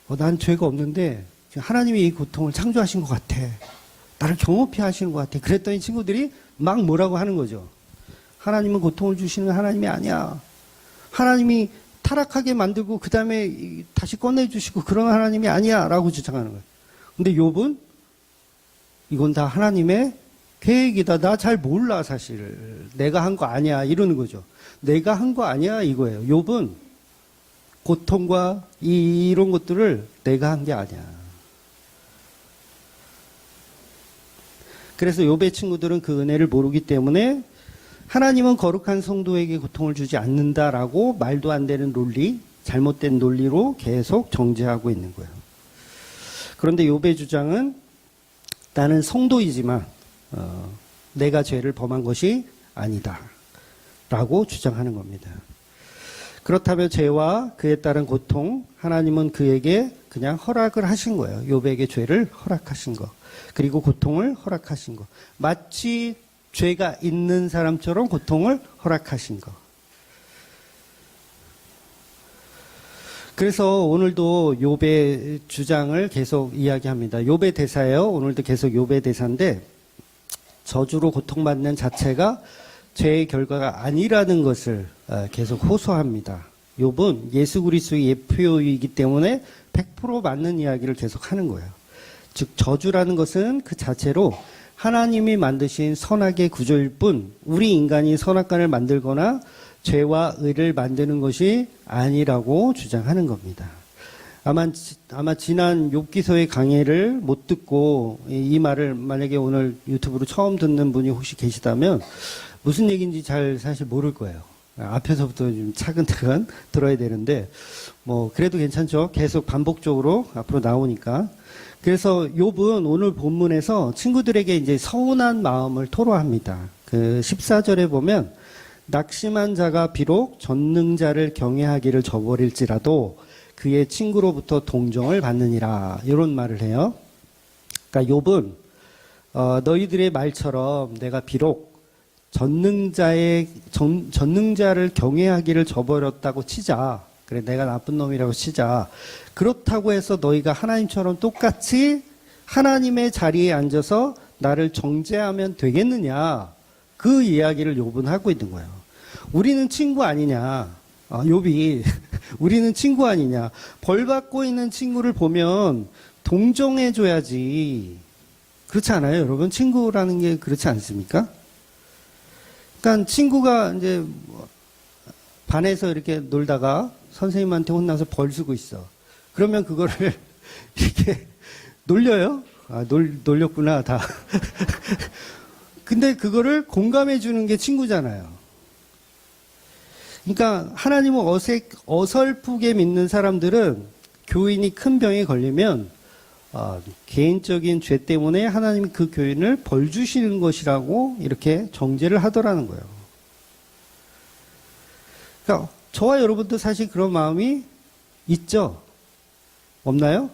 난 죄가 없는데 하나님이 이 고통을 창조하신 것 같아. 나를 경험케 하시는 것 같아. 그랬더니 친구들이 막 뭐라고 하는 거죠. 하나님은 고통을 주시는 하나님이 아니야. 하나님이 타락하게 만들고 그 다음에 다시 꺼내주시고 그런 하나님이 아니야 라고 주장하는 거예요. 근데 욥은 이건 다 하나님의 계획이다. 나 잘 몰라 사실. 내가 한 거 아니야 이러는 거죠. 내가 한 거 아니야 이거예요. 욥은 고통과 이런 것들을 내가 한 게 아니야. 그래서 욥의 친구들은 그 은혜를 모르기 때문에 하나님은 거룩한 성도에게 고통을 주지 않는다라고 말도 안 되는 논리, 잘못된 논리로 계속 정죄하고 있는 거예요. 그런데 욥의 주장은 나는 성도이지만 내가 죄를 범한 것이 아니다 라고 주장하는 겁니다. 그렇다면 죄와 그에 따른 고통, 하나님은 그에게 그냥 허락을 하신 거예요. 욥에게 죄를 허락하신 거. 그리고 고통을 허락하신 거. 마치 죄가 있는 사람처럼 고통을 허락하신 거. 그래서 오늘도 욥의 주장을 계속 이야기합니다. 욥의 대사예요. 오늘도 계속 욥의 대사인데 저주로 고통받는 자체가 죄의 결과가 아니라는 것을 계속 호소합니다. 욥은 예수 그리스도의 예표이기 때문에 100% 맞는 이야기를 계속 하는 거예요. 즉 저주라는 것은 그 자체로 하나님이 만드신 선악의 구조일 뿐 우리 인간이 선악간을 만들거나 죄와 의를 만드는 것이 아니라고 주장하는 겁니다. 아마 지난 욥기서의 강의를 못 듣고 이 말을 만약에 오늘 유튜브로 처음 듣는 분이 혹시 계시다면 무슨 얘기인지 잘 사실 모를 거예요. 앞에서부터 좀 차근차근 들어야 되는데 뭐 그래도 괜찮죠. 계속 반복적으로 앞으로 나오니까. 그래서 욥은 오늘 본문에서 친구들에게 이제 서운한 마음을 토로합니다. 그 14절에 보면 낙심한 자가 비록 전능자를 경외하기를 저버릴지라도 그의 친구로부터 동정을 받느니라 이런 말을 해요. 그러니까 욥은 너희들의 말처럼 내가 비록 전능자를 경외하기를 저버렸다고 치자. 그래 내가 나쁜 놈이라고 치자. 그렇다고 해서 너희가 하나님처럼 똑같이 하나님의 자리에 앉아서 나를 정죄하면 되겠느냐. 그 이야기를 욥은 하고 있는 거예요. 우리는 친구 아니냐. 욥이 우리는 친구 아니냐. 벌 받고 있는 친구를 보면 동정해줘야지. 그렇지 않아요, 여러분? 친구라는 게 그렇지 않습니까? 그러니까 친구가 이제 반에서 이렇게 놀다가 선생님한테 혼나서 벌 쓰고 있어. 그러면 그거를 이렇게 놀려요? 놀렸구나, 다. 근데 그거를 공감해 주는 게 친구잖아요. 그러니까 하나님을 어설프게 믿는 사람들은 교인이 큰 병에 걸리면 개인적인 죄 때문에 하나님이 그 교인을 벌 주시는 것이라고 이렇게 정죄를 하더라는 거예요. 그러니까 저와 여러분도 사실 그런 마음이 있죠? 없나요?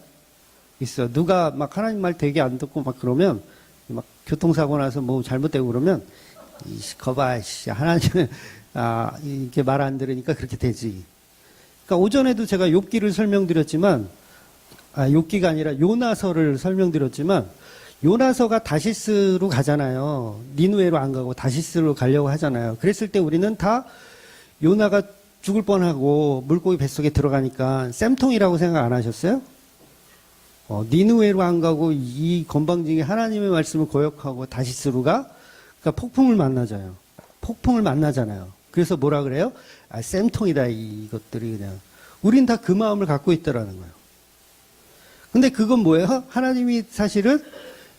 있어. 누가 막 하나님 말 되게 안 듣고 막 그러면 막 교통사고 나서 뭐 잘못되고 그러면 거봐, 하나님은 이렇게 말 안 들으니까 그렇게 되지. 그러니까 오전에도 제가 욥기를 설명드렸지만 욥기가 아니라 요나서를 설명드렸지만 요나서가 다시스로 가잖아요. 니누에로 안 가고 다시스로 가려고 하잖아요. 그랬을 때 우리는 다 요나가 죽을 뻔하고 물고기 뱃속에 들어가니까 쌤통이라고 생각 안 하셨어요? 니누에로 안 가고 이 건방지게 하나님의 말씀을 거역하고 다시스로 가? 그러니까 폭풍을 만나잖아요. 그래서 뭐라 그래요? 쌤통이다, 이것들이 그냥. 우린 다 그 마음을 갖고 있다라는 거예요. 근데 그건 뭐예요? 하나님이 사실은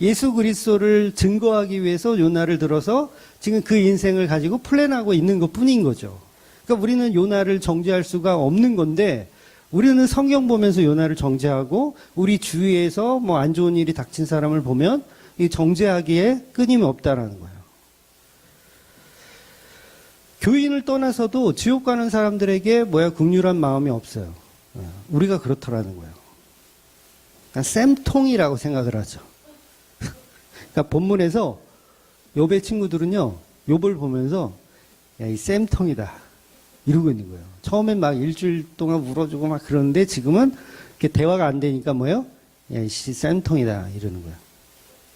예수 그리스도를 증거하기 위해서 요나를 들어서 지금 그 인생을 가지고 플랜하고 있는 것 뿐인 거죠. 그러니까 우리는 요나를 정죄할 수가 없는 건데 우리는 성경 보면서 요나를 정죄하고 우리 주위에서 뭐 안 좋은 일이 닥친 사람을 보면 이 정죄하기에 끊임이 없다라는 거예요. 교인을 떠나서도 지옥 가는 사람들에게 긍휼한 마음이 없어요. 우리가 그렇더라는 거예요. 그러니까 쌤통이라고 생각을 하죠. 그러니까 본문에서 욥의 친구들은요, 욥을 보면서 야, 이 쌤통이다 이러고 있는 거예요. 처음엔 막 일주일 동안 울어주고 막 그러는데 지금은 이렇게 대화가 안 되니까 뭐예요? 야, 이 쌤통이다 이러는 거예요.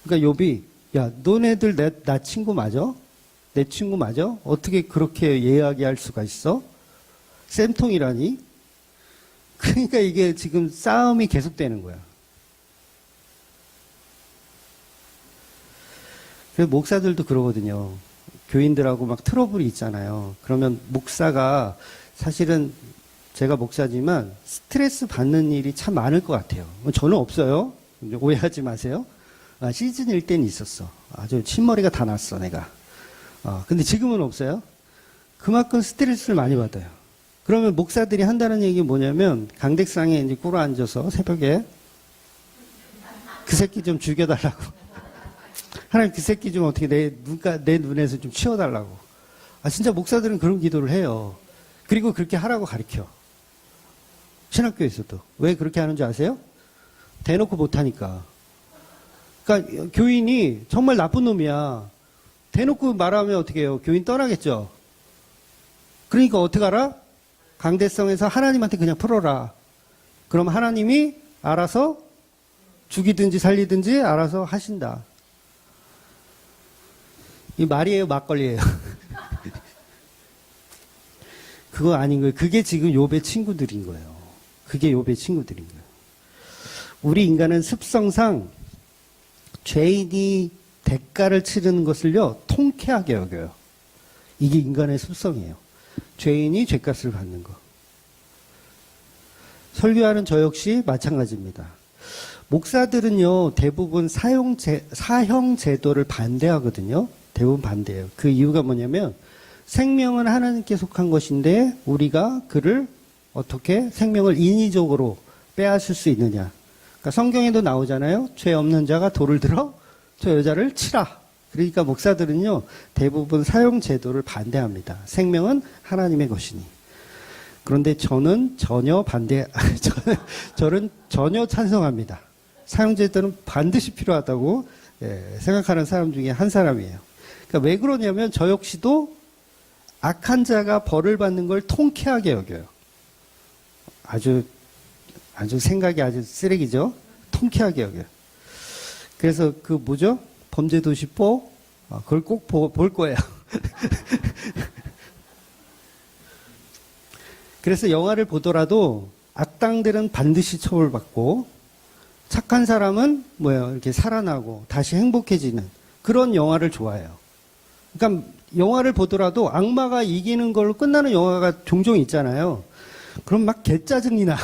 그러니까 욥이 야, 너네들 나 친구 맞아? 내 친구 맞아? 어떻게 그렇게 이야기할 수가 있어? 쌤통이라니? 그러니까 이게 지금 싸움이 계속되는 거야. 그래서 목사들도 그러거든요. 교인들하고 막 트러블이 있잖아요. 그러면 목사가 사실은 제가 목사지만 스트레스 받는 일이 참 많을 것 같아요. 저는 없어요. 오해하지 마세요. 시즌일 땐 있었어. 아주 친머리가 다 났어, 내가. 근데 지금은 없어요. 그만큼 스트레스를 많이 받아요. 그러면 목사들이 한다는 얘기 뭐냐면 강대상에 이제 꿇어 앉아서 새벽에 그 새끼 좀 죽여달라고. 하나님 그 새끼 좀 어떻게 내 눈에서 좀 치워달라고. 진짜 목사들은 그런 기도를 해요. 그리고 그렇게 하라고 가르쳐. 신학교에서도. 왜 그렇게 하는지 아세요? 대놓고 못하니까. 그러니까 교인이 정말 나쁜 놈이야. 대놓고 말하면 어떻게 해요? 교인 떠나겠죠? 그러니까 어떻게 알아? 강대성에서 하나님한테 그냥 풀어라. 그럼 하나님이 알아서 죽이든지 살리든지 알아서 하신다. 이 말이에요, 막걸리예요? 그거 아닌 거예요. 그게 지금 욥의 친구들인 거예요. 그게 욥의 친구들인 거예요. 우리 인간은 습성상 죄인이 대가를 치르는 것을요, 통쾌하게 여겨요. 이게 인간의 습성이에요. 죄인이 죄값을 받는 거. 설교하는 저 역시 마찬가지입니다. 목사들은요, 대부분 사형 제도를 반대하거든요. 대부분 반대해요. 그 이유가 뭐냐면, 생명은 하나님께 속한 것인데, 우리가 그를 어떻게 생명을 인위적으로 빼앗을 수 있느냐. 그러니까 성경에도 나오잖아요. 죄 없는 자가 돌을 들어 저 여자를 치라. 그러니까 목사들은요, 대부분 사형 제도를 반대합니다. 생명은 하나님의 것이니. 그런데 저는 전혀 저는 전혀 찬성합니다. 사형 제도는 반드시 필요하다고 생각하는 사람 중에 한 사람이에요. 그러니까 왜 그러냐면 저 역시도 악한 자가 벌을 받는 걸 통쾌하게 여겨요. 아주 생각이 아주 쓰레기죠. 통쾌하게 여겨요. 그래서 그 뭐죠? 범죄도시4? 그걸 꼭 볼 거예요. 그래서 영화를 보더라도 악당들은 반드시 처벌받고 착한 사람은 뭐예요? 이렇게 살아나고 다시 행복해지는 그런 영화를 좋아해요. 그러니까 영화를 보더라도 악마가 이기는 걸로 끝나는 영화가 종종 있잖아요. 그럼 막 개짜증이 나.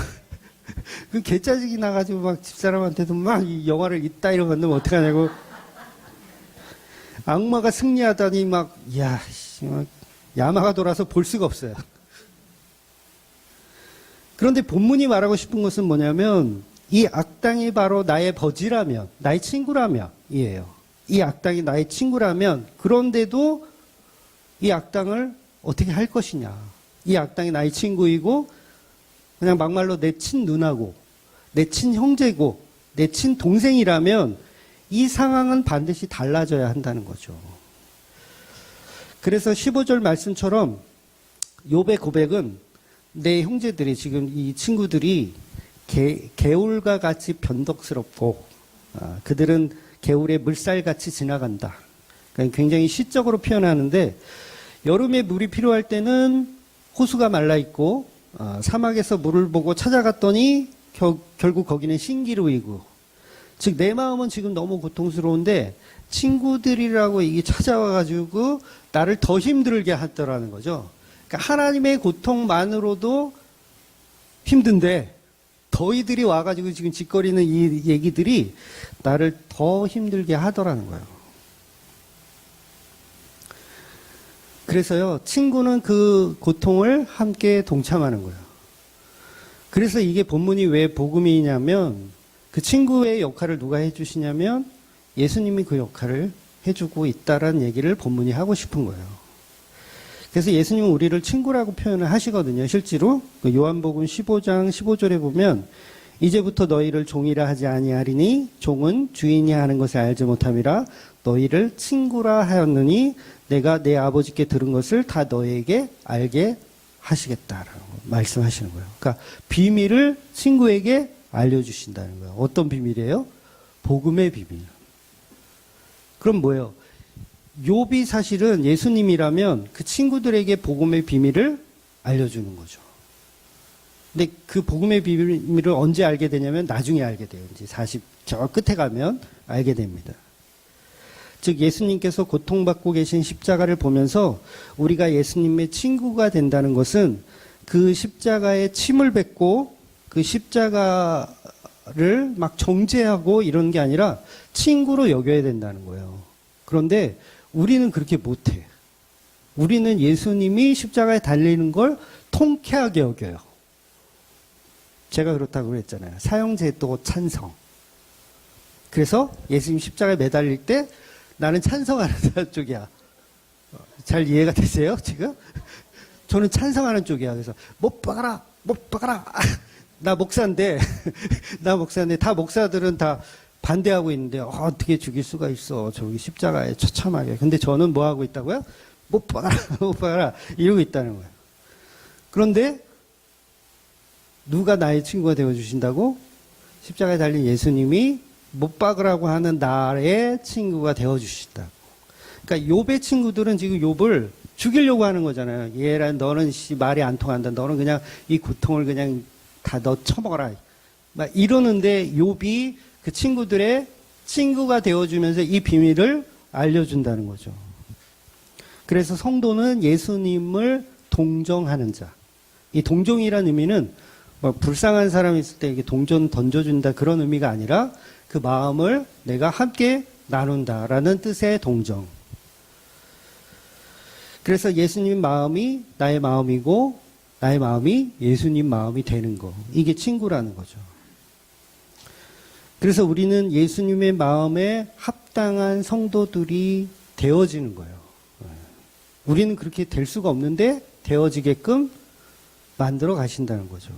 그 개짜증이 나가지고 막 집사람한테도 막 이 영화를 이따 이러고 만들면 어떡하냐고. 악마가 승리하다니 막, 이야, 야마가 돌아서 볼 수가 없어요. 그런데 본문이 말하고 싶은 것은 뭐냐면, 이 악당이 바로 나의 버지라면, 나의 친구라면, 이에요. 이 악당이 나의 친구라면, 그런데도 이 악당을 어떻게 할 것이냐. 이 악당이 나의 친구이고, 그냥 막말로 내 친누나고, 내 친형제고, 내 친동생이라면, 이 상황은 반드시 달라져야 한다는 거죠. 그래서 15절 말씀처럼 욥의 고백은 내 형제들이 지금 이 친구들이 개울과 같이 변덕스럽고 그들은 개울의 물살같이 지나간다. 그러니까 굉장히 시적으로 표현하는데 여름에 물이 필요할 때는 호수가 말라있고 사막에서 물을 보고 찾아갔더니 결국 거기는 신기루이고 즉 내 마음은 지금 너무 고통스러운데 친구들이라고 이게 찾아와가지고 나를 더 힘들게 하더라는 거죠. 그러니까 하나님의 고통만으로도 힘든데 너희들이 와가지고 지금 짓거리는 이 얘기들이 나를 더 힘들게 하더라는 거예요. 그래서요, 친구는 그 고통을 함께 동참하는 거예요. 그래서 이게 본문이 왜 복음이냐면 그 친구의 역할을 누가 해주시냐면 예수님이 그 역할을 해주고 있다라는 얘기를 본문이 하고 싶은 거예요. 그래서 예수님은 우리를 친구라고 표현을 하시거든요. 실제로 요한복음 15장 15절에 보면 이제부터 너희를 종이라 하지 아니하리니 종은 주인이 하는 것을 알지 못함이라 너희를 친구라 하였느니 내가 내 아버지께 들은 것을 다 너희에게 알게 하시겠다라고 말씀하시는 거예요. 그러니까 비밀을 친구에게 알려주신다는 거예요. 어떤 비밀이에요? 복음의 비밀. 그럼 뭐예요? 욥이 사실은 예수님이라면 그 친구들에게 복음의 비밀을 알려주는 거죠. 근데 그 복음의 비밀을 언제 알게 되냐면 나중에 알게 돼요. 이제 40저 끝에 가면 알게 됩니다. 즉 예수님께서 고통받고 계신 십자가를 보면서 우리가 예수님의 친구가 된다는 것은 그 십자가에 침을 뱉고 그 십자가를 막 정죄하고 이런 게 아니라 친구로 여겨야 된다는 거예요. 그런데 우리는 그렇게 못해. 우리는 예수님이 십자가에 달리는 걸 통쾌하게 여겨요. 제가 그렇다고 그랬잖아요. 사형제도 찬성. 그래서 예수님 십자가에 매달릴 때 나는 찬성하는 쪽이야. 잘 이해가 되세요, 지금? 저는 찬성하는 쪽이야. 그래서 못 박아라, 못 박아라. 나 목사인데 다 목사들은 다 반대하고 있는데 어떻게 죽일 수가 있어. 저기 십자가에 처참하게. 근데 저는 뭐 하고 있다고요? 못 박아라, 못 박아라. 이러고 있다는 거예요. 그런데 누가 나의 친구가 되어주신다고? 십자가에 달린 예수님이 못 박으라고 하는 나의 친구가 되어주신다고. 그러니까 욥의 친구들은 지금 욥을 죽이려고 하는 거잖아요. 얘라 너는 말이 안 통한다. 너는 그냥 이 고통을 그냥 다 너 처먹어라. 막 이러는데 욥이 그 친구들의 친구가 되어주면서 이 비밀을 알려준다는 거죠. 그래서 성도는 예수님을 동정하는 자. 이 동정이라는 의미는 뭐 불쌍한 사람이 있을 때 이게 동전 던져준다 그런 의미가 아니라 그 마음을 내가 함께 나눈다라는 뜻의 동정. 그래서 예수님 마음이 나의 마음이고 나의 마음이 예수님 마음이 되는 거. 이게 친구라는 거죠. 그래서 우리는 예수님의 마음에 합당한 성도들이 되어지는 거예요. 우리는 그렇게 될 수가 없는데 되어지게끔 만들어 가신다는 거죠.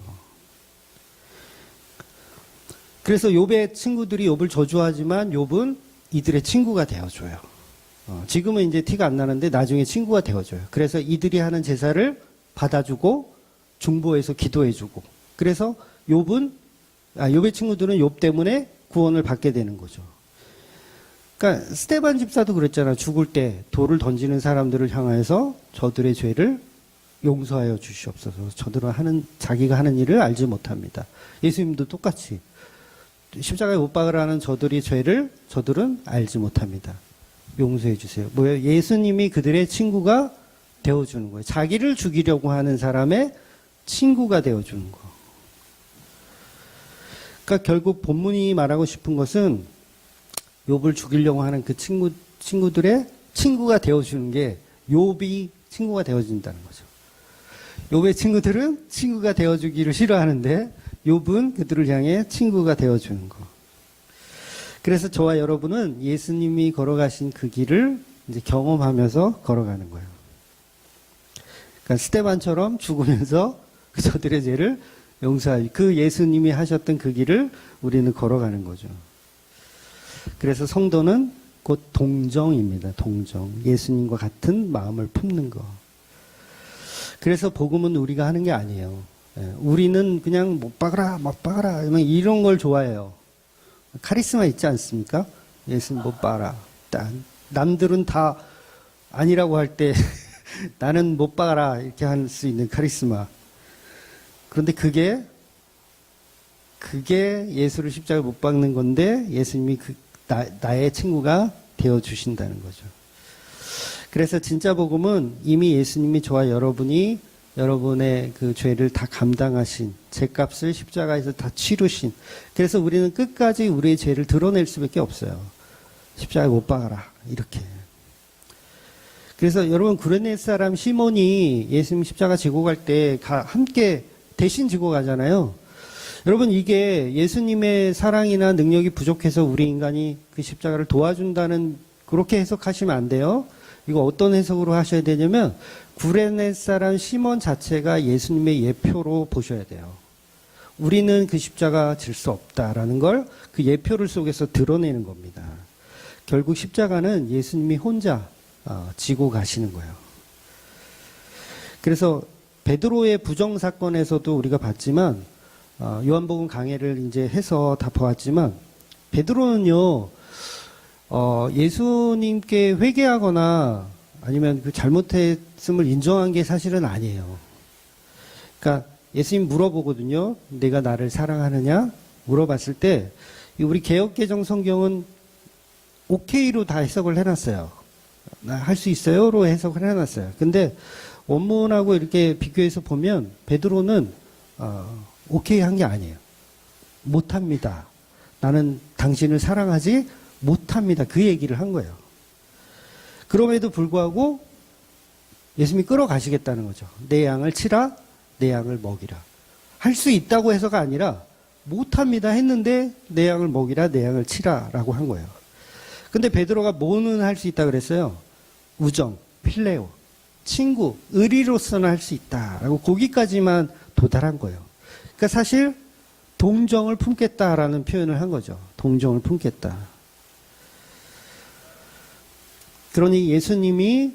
그래서 욥의 친구들이 욥을 저주하지만 욥은 이들의 친구가 되어줘요. 지금은 이제 티가 안 나는데 나중에 친구가 되어줘요. 그래서 이들이 하는 제사를 받아주고 중보해서 기도해주고. 그래서 욥의 친구들은 욥 때문에 구원을 받게 되는 거죠. 그러니까 스데반 집사도 그랬잖아. 죽을 때 돌을 던지는 사람들을 향해서 저들의 죄를 용서하여 주시옵소서. 저들은 자기가 하는 일을 알지 못합니다. 예수님도 똑같이 십자가에 못 박으라는 저들의 죄를 저들은 알지 못합니다. 용서해 주세요. 뭐예요? 예수님이 그들의 친구가 되어주는 거예요. 자기를 죽이려고 하는 사람의 친구가 되어주는 거. 그러니까 결국 본문이 말하고 싶은 것은 욥을 죽이려고 하는 그 친구들의 친구가 되어주는 게 욥이 친구가 되어준다는 거죠. 욥의 친구들은 친구가 되어주기를 싫어하는데 욥은 그들을 향해 친구가 되어주는 거. 그래서 저와 여러분은 예수님이 걸어가신 그 길을 이제 경험하면서 걸어가는 거예요. 그러니까 스데반처럼 죽으면서 저들의 죄를 용서하기, 그 예수님이 하셨던 그 길을 우리는 걸어가는 거죠. 그래서 성도는 곧 동정입니다. 동정. 예수님과 같은 마음을 품는 거. 그래서 복음은 우리가 하는 게 아니에요. 우리는 그냥 못 박아라, 이런 걸 좋아해요. 카리스마 있지 않습니까? 예수님 못 박아라. 남들은 다 아니라고 할 때 나는 못 박아라 이렇게 할 수 있는 카리스마. 그런데 그게 예수를 십자가에 못 박는 건데 예수님이 나의 친구가 되어 주신다는 거죠. 그래서 진짜 복음은 이미 예수님이 저와 여러분이 여러분의 그 죄를 다 감당하신, 죄값을 십자가에서 다 치르신. 그래서 우리는 끝까지 우리의 죄를 드러낼 수밖에 없어요. 십자가에 못 박아라 이렇게. 그래서 여러분 구레네 사람 시몬이 예수님 십자가 지고 갈 때 함께 대신 지고 가잖아요. 여러분 이게 예수님의 사랑이나 능력이 부족해서 우리 인간이 그 십자가를 도와준다는 그렇게 해석하시면 안 돼요. 이거 어떤 해석으로 하셔야 되냐면 구레네 사람 시몬 자체가 예수님의 예표로 보셔야 돼요. 우리는 그 십자가 질 수 없다라는 걸 그 예표를 속에서 드러내는 겁니다. 결국 십자가는 예수님이 혼자 지고 가시는 거예요. 그래서 베드로의 부정 사건에서도 우리가 봤지만 요한복음 강해를 이제 해서 다 보았지만 베드로는요 예수님께 회개하거나 아니면 그 잘못했음을 인정한 게 사실은 아니에요. 그러니까 예수님 물어보거든요. 내가 나를 사랑하느냐? 물어봤을 때 우리 개역개정 성경은 오케이로 다 해석을 해놨어요. 할 수 있어요로 해석을 해놨어요. 근데 원문하고 이렇게 비교해서 보면 베드로는 오케이 한 게 아니에요. 못합니다. 나는 당신을 사랑하지 못합니다. 그 얘기를 한 거예요. 그럼에도 불구하고 예수님이 끌어가시겠다는 거죠. 내 양을 치라, 내 양을 먹이라. 할 수 있다고 해서가 아니라 못합니다 했는데 내 양을 먹이라, 내 양을 치라라고 한 거예요. 근데 베드로가 뭐는 할 수 있다 그랬어요? 우정, 필레오, 친구, 의리로서는 할 수 있다라고 거기까지만 도달한 거예요. 그러니까 사실 동정을 품겠다라는 표현을 한 거죠. 동정을 품겠다. 그러니 예수님이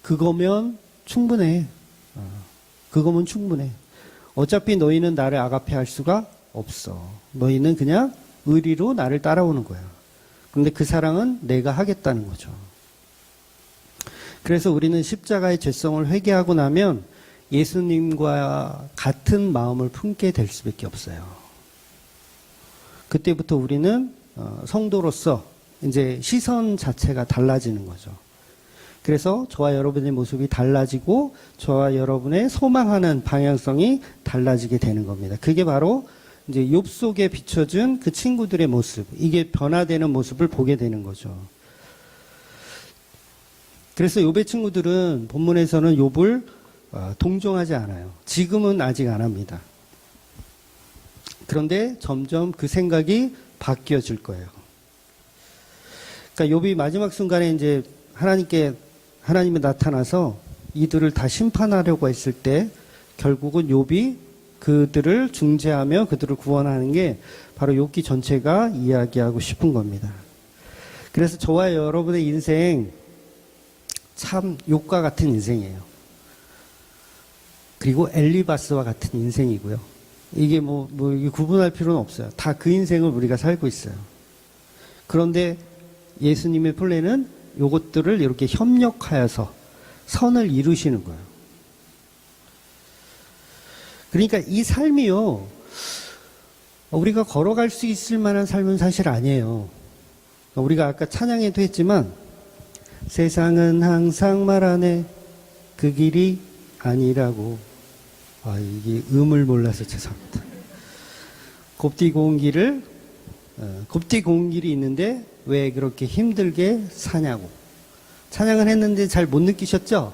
그거면 충분해. 그거면 충분해. 어차피 너희는 나를 아가페할 수가 없어. 너희는 그냥 의리로 나를 따라오는 거야. 그런데 그 사랑은 내가 하겠다는 거죠. 그래서 우리는 십자가의 죄성을 회개하고 나면 예수님과 같은 마음을 품게 될 수밖에 없어요. 그때부터 우리는 성도로서 이제 시선 자체가 달라지는 거죠. 그래서 저와 여러분의 모습이 달라지고 저와 여러분의 소망하는 방향성이 달라지게 되는 겁니다. 그게 바로 이제 욥 속에 비춰준 그 친구들의 모습, 이게 변화되는 모습을 보게 되는 거죠. 그래서 욥의 친구들은 본문에서는 욥을 동정하지 않아요. 지금은 아직 안 합니다. 그런데 점점 그 생각이 바뀌어질 거예요. 그러니까 욥이 마지막 순간에 이제 하나님이 나타나서 이들을 다 심판하려고 했을 때 결국은 욥이 그들을 중재하며 그들을 구원하는 게 바로 욥기 전체가 이야기하고 싶은 겁니다. 그래서 저와 여러분의 인생 참 욥과 같은 인생이에요. 그리고 엘리바스와 같은 인생이고요. 이게 이게 구분할 필요는 없어요. 다 그 인생을 우리가 살고 있어요. 그런데 예수님의 플랜은 요것들을 이렇게 협력하여서 선을 이루시는 거예요. 그러니까 이 삶이요, 우리가 걸어갈 수 있을 만한 삶은 사실 아니에요. 우리가 아까 찬양에도 했지만 세상은 항상 말하네 그 길이 아니라고. 이게 음을 몰라서 죄송합니다. 곱디고 온 길이 있는데 왜 그렇게 힘들게 사냐고. 찬양을 했는데 잘 못 느끼셨죠?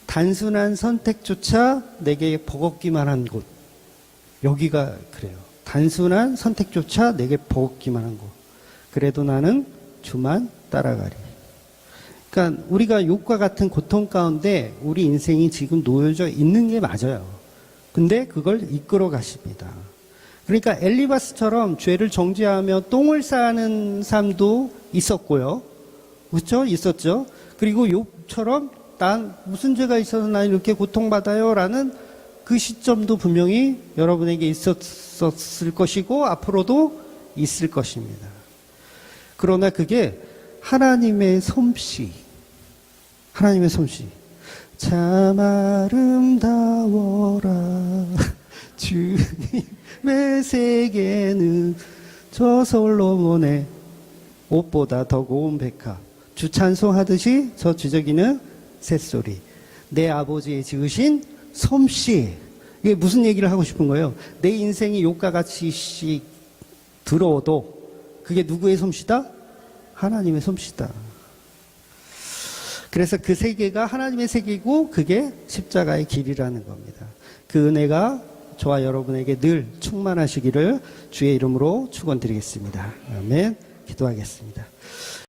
단순한 선택조차 내게 버겁기만 한 곳. 여기가 그래요. 단순한 선택조차 내게 버겁기만 한 곳. 그래도 나는 주만 따라가리. 그러니까 우리가 욥과 같은 고통 가운데 우리 인생이 지금 놓여져 있는 게 맞아요. 근데 그걸 이끌어 가십니다. 그러니까 엘리바스처럼 죄를 정죄하며 똥을 싸는 삶도 있었고요. 그렇죠? 있었죠. 그리고 욥처럼 난 무슨 죄가 있어서 난 이렇게 고통받아요 라는 그 시점도 분명히 여러분에게 있었을 것이고 앞으로도 있을 것입니다. 그러나 그게 하나님의 솜씨 참 아름다워라 주님의 세계는 저 솔로몬의 옷보다 더 고운 백합 주 찬송하듯이 저 주저기는 새소리 내 아버지의 지으신 솜씨. 이게 무슨 얘기를 하고 싶은 거예요? 내 인생이 욥과 같이 들어도 그게 누구의 솜씨다? 하나님의 솜씨다. 그래서 그 세계가 하나님의 세계고 그게 십자가의 길이라는 겁니다. 그 은혜가 저와 여러분에게 늘 충만하시기를 주의 이름으로 축원드리겠습니다. 아멘. 기도하겠습니다.